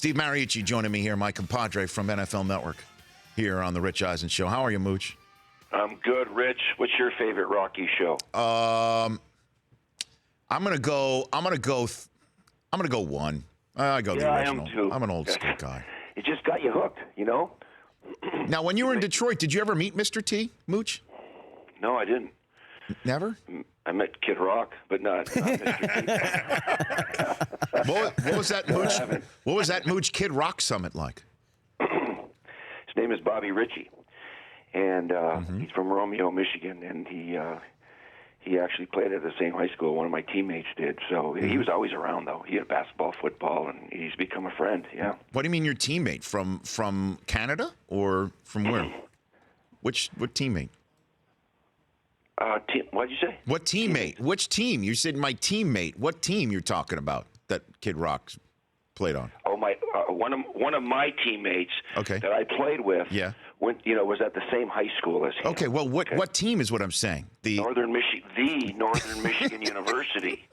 Steve Mariucci joining me here, my compadre from NFL Network, here on the Rich Eisen Show. How are you, Mooch? I'm good, Rich. What's your favorite Rocky show? I'm gonna go one. I go the original. I am too. I'm an old school guy. It just got you hooked, you know? Now, when you were in Detroit, did you ever meet Mr. T, Mooch? No, I didn't. Never? I met Kid Rock, but not Mr. T. What was that, Mooch? What was that Mooch Kid Rock summit like? His name is Bobby Ritchie, and he's from Romeo, Michigan, and he actually played at the same high school one of my teammates did. So he was always around, though. He had basketball, football, and he's become a friend. Yeah. What do you mean your teammate? From Canada or from where? What teammate? What'd you say? What teammate? Which team? You said my teammate. What team you're talking about that Kid Rock played on? Oh, my one of my teammates that I played with. Yeah. Was at the same high school as him. Okay, well, what team is what I'm saying? The Northern Michigan University.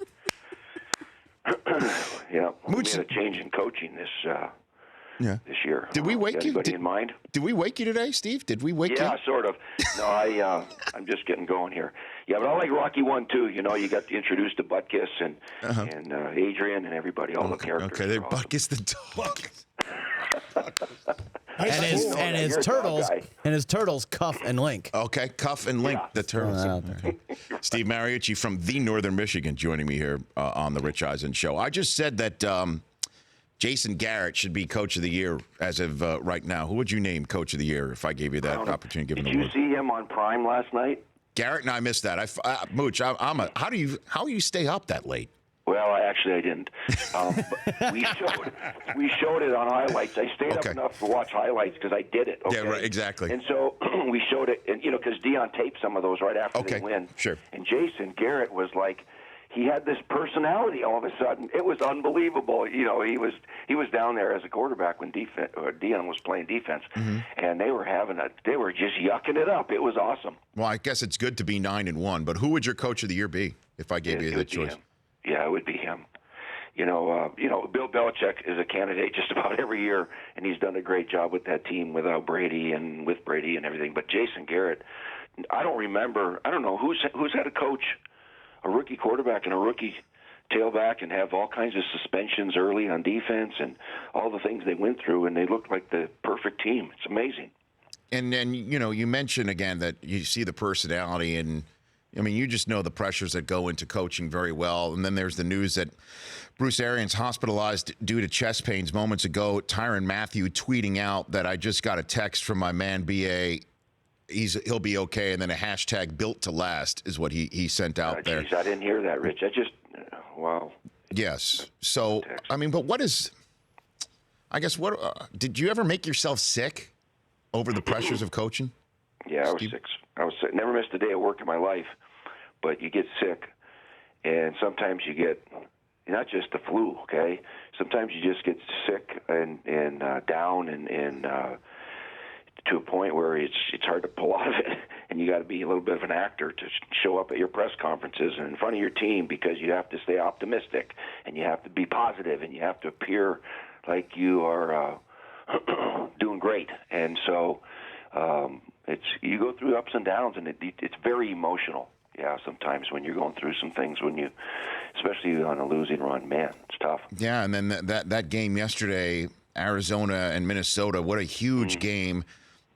Yeah, we made a change in coaching this year. Did we wake you? Anybody in mind? Did we wake you today, Steve? Did we wake you? Yeah, sort of. No, I'm just getting going here. Yeah, but I like Rocky 1 too. You know, you got to introduce to Butkus and Adrian and everybody, all the characters. Okay, they're Butkus the dog. And his turtles, Cuff and Link. Okay, Cuff and Link, the turtles. Okay. Steve Mariucci from the Northern Michigan joining me here on the Rich Eisen Show. I just said that Jason Garrett should be Coach of the Year as of right now. Who would you name Coach of the Year if I gave you that opportunity? Did you see him on Prime last night? Garrett? No, I missed that. Mooch, how do you stay up that late? Well, I didn't. But we showed it on highlights. I stayed up enough to watch highlights because I did it. Okay? Yeah, right, exactly. And so we showed it, and because Dion taped some of those right after they win. Sure. And Jason Garrett was like, he had this personality all of a sudden. It was unbelievable. You know, he was down there as a quarterback when Dion was playing defense, and they were just yucking it up. It was awesome. Well, I guess it's good to be 9-1, but who would your Coach of the Year be if I gave you the choice? Yeah, it would be him. Bill Belichick is a candidate just about every year, and he's done a great job with that team without Brady and with Brady and everything. But Jason Garrett, I don't know who's had a coach, a rookie quarterback and a rookie tailback, and have all kinds of suspensions early on defense and all the things they went through, and they looked like the perfect team. It's amazing. And then, you mentioned again that you see the personality, and I mean, you just know the pressures that go into coaching very well. And then there's the news that Bruce Arians hospitalized due to chest pains moments ago. Tyrann Mathieu tweeting out that I just got a text from my man BA. He'll be okay. And then a hashtag built to last is what he sent out there. Geez, I didn't hear that, Rich. Wow. Yes. So, I mean, but did you ever make yourself sick over the pressures of coaching? Yeah, I was sick. Never missed a day of work in my life, but you get sick, and sometimes you get not just the flu. Okay, sometimes you just get sick and down and to a point where it's hard to pull out of it, and you got to be a little bit of an actor to show up at your press conferences and in front of your team, because you have to stay optimistic and you have to be positive and you have to appear like you are doing great, and so. You go through ups and downs, and it's very emotional. Yeah, sometimes when you're going through some things, especially on a losing run, man, it's tough. Yeah, and then that game yesterday, Arizona and Minnesota, what a huge game.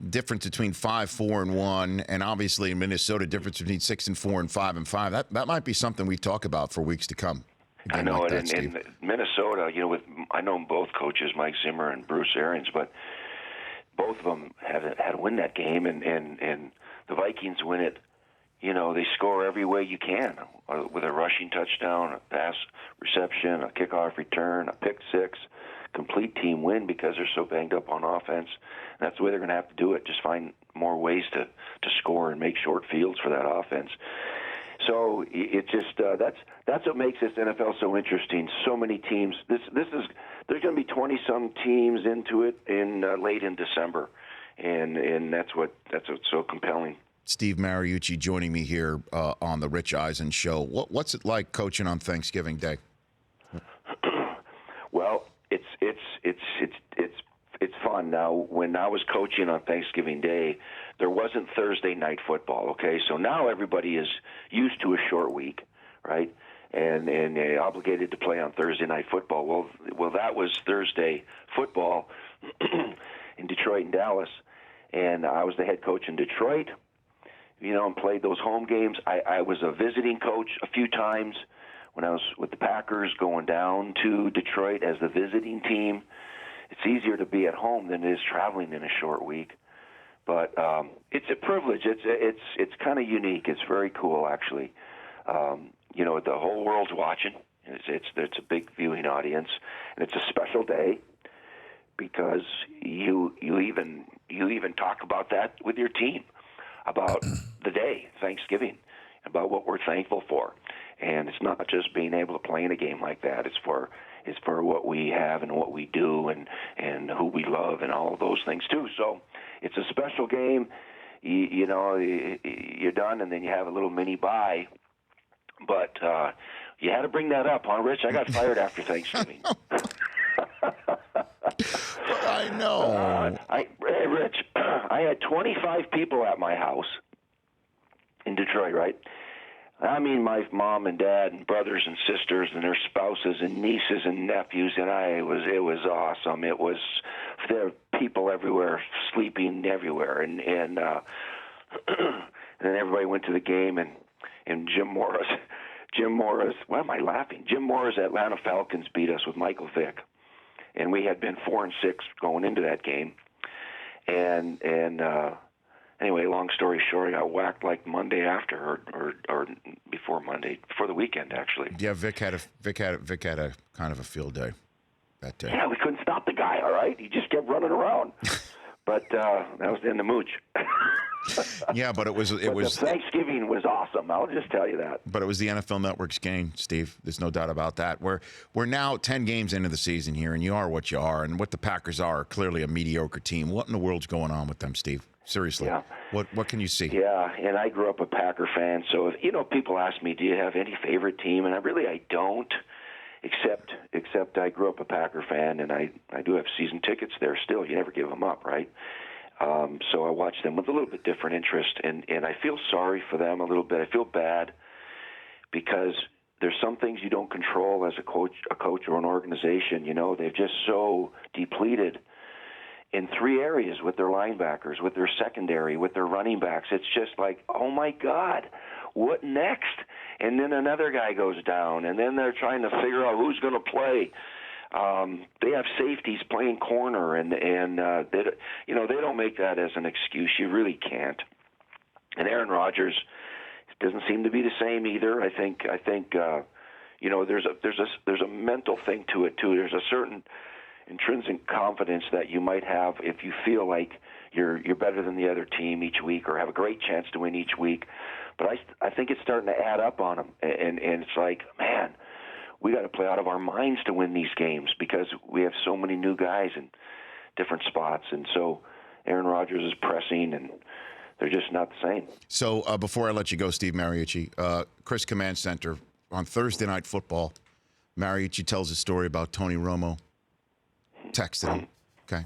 Difference between 5-4-1, and obviously in Minnesota, difference between 6-4 and 5-5. That might be something we talk about for weeks to come. I know, like in Minnesota, I know both coaches, Mike Zimmer and Bruce Arians, but both of them had to win that game, and the Vikings win it. They score every way you can, with a rushing touchdown, a pass reception, a kickoff return, a pick six, complete team win because they're so banged up on offense. And that's the way they're going to have to do it, just find more ways to score and make short fields for that offense. So it just that's what makes this NFL so interesting. So many teams. There's going to be 20-some teams into it late in December, and that's what's so compelling. Steve Mariucci joining me here on the Rich Eisen Show. What's it like coaching on Thanksgiving Day? Well, it's fun. Now, when I was coaching on Thanksgiving Day, there wasn't Thursday night football. Okay, so now everybody is used to a short week, right? And they're obligated to play on Thursday night football. Well, that was Thursday football in Detroit and Dallas, and I was the head coach in Detroit. And played those home games. I was a visiting coach a few times when I was with the Packers, going down to Detroit as the visiting team. It's easier to be at home than it is traveling in a short week. But it's a privilege. It's kind of unique. It's very cool, actually. The whole world's watching. It's a big viewing audience, and it's a special day because you even talk about that with your team, about the day, Thanksgiving, about what we're thankful for. And it's not just being able to play in a game like that. It's for what we have and what we do and who we love and all of those things too. So it's a special game. You're done, and then you have a little mini bye. But you had to bring that up, huh, Rich? I got fired after Thanksgiving. I know. Hey, Rich, I had 25 people at my house in Detroit, right? I mean, my mom and dad and brothers and sisters and their spouses and nieces and nephews, and it was awesome. There were people everywhere, sleeping everywhere, and then everybody went to the game, and Jim Morris, why am I laughing? Jim Morris' Atlanta Falcons beat us with Michael Vick, and we had been 4-6 going into that game, and anyway, long story short, I got whacked like Monday after, or before Monday, before the weekend actually. Yeah, Vic had a kind of a field day that day. Yeah, we couldn't stop the guy. All right, he just kept running around. But that was the end of Mooch. Yeah, but it was Thanksgiving was awesome. I'll just tell you that. But it was the NFL Network's game, Steve. There's no doubt about that. We're now 10 games into the season here, and you are what you are, and what the Packers are clearly a mediocre team. What in the world's going on with them, Steve? Seriously, yeah. What can you see? Yeah, and I grew up a Packer fan, so if, people ask me, do you have any favorite team? And I don't, except I grew up a Packer fan, and I do have season tickets there still. You never give them up, right? So I watch them with a little bit different interest, and I feel sorry for them a little bit. I feel bad because there's some things you don't control as a coach or an organization. They're just so depleted in three areas with their linebackers, with their secondary, with their running backs. It's just like, oh, my God, what next? And then another guy goes down, and then they're trying to figure out who's going to play. They have safeties playing corner, and they don't make that as an excuse. You really can't. And Aaron Rodgers doesn't seem to be the same either. I think there's a mental thing to it too. There's a certain intrinsic confidence that you might have if you feel like you're better than the other team each week or have a great chance to win each week. But I think it's starting to add up on them, and it's like, man, we got to play out of our minds to win these games because we have so many new guys in different spots, and so Aaron Rodgers is pressing, and they're just not the same. So before I let you go, Steve Mariucci, Chris Command Center on Thursday Night Football, Mariucci tells a story about Tony Romo. Texted him, okay?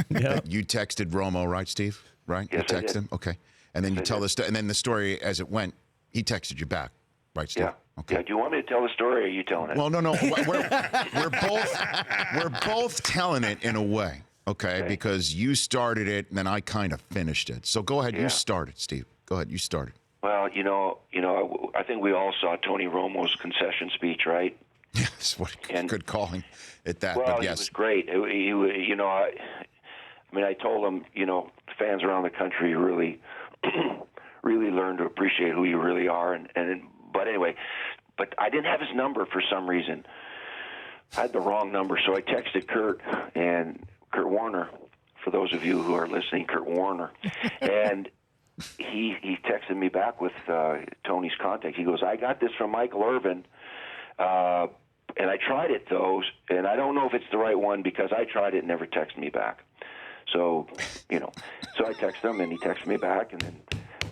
Yeah. You texted Romo, right, Steve? Right? Yes, you texted him? Okay. And then you tell the story, and then the story as it went, he texted you back, right, Steve? Yeah. Okay. Yeah. Do you want me to tell the story, or are you telling it? Well, no. We're both telling it in a way, okay? Because you started it, and then I kind of finished it. So go ahead, you start it, Steve. Go ahead, you start it. Well, I think we all saw Tony Romo's concession speech, right? Yes, what good calling at that. Well, but yes, he was great. I told him, fans around the country really, really learn to appreciate who you really are. But anyway, I didn't have his number for some reason. I had the wrong number, so I texted Kurt Warner. For those of you who are listening, Kurt Warner, and he texted me back with Tony's contact. He goes, "I got this from Michael Irvin." And I tried it, though, and I don't know if it's the right one because I tried it and never texted me back. So, so I texted him, and he texted me back, and then,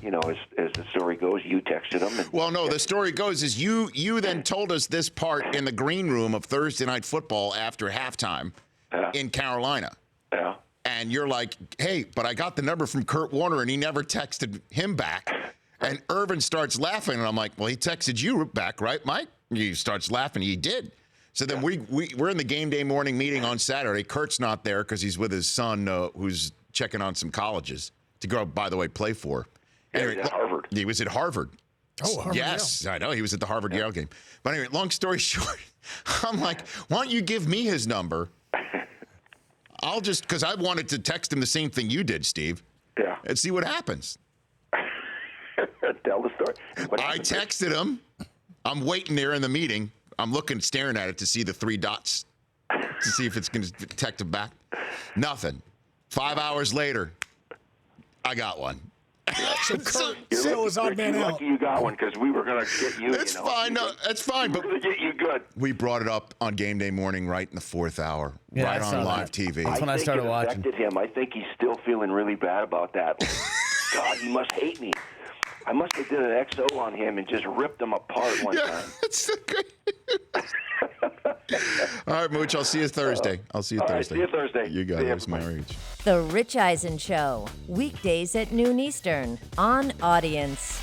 as the story goes, you texted him. Well, no, the story goes is you then told us this part in the green room of Thursday Night Football after halftime in Carolina. Yeah. And you're like, hey, but I got the number from Kurt Warner, and he never texted him back. And Irvin starts laughing, and I'm like, well, he texted you back, right, Mike? He starts laughing. He did. So then we're in the game day morning meeting on Saturday. Kurt's not there because he's with his son, who's checking on some colleges to go, by the way, play for. Anyway, at Harvard. He was at Harvard. Oh, Harvard, yes, Yale. I know. He was at the Harvard-Yale game. But anyway, long story short, I'm like, why don't you give me his number? I'll just, because I wanted to text him the same thing you did, Steve. Yeah. And see what happens. Tell the story. I texted him. I'm waiting there in the meeting. I'm staring at it to see the 3 dots to see if it's going to text him back. Nothing. 5 hours later, I got one. So Kurt still was odd man out. Lucky you got one because we were going to get you. It's fine. No, that's fine. We're going to get you good. We brought it up on game day morning right in the 4th hour, Yeah, right I on saw live that. TV. That's when I started watching. Affected him. I think he's still feeling really bad about that. God, he must hate me. I must have did an XO on him and just ripped him apart one time. It's so good. All right, Mooch, I'll see you Thursday. All right, see you Thursday. You got it. It's Mariucci. The Rich Eisen Show, weekdays at noon Eastern on Audience.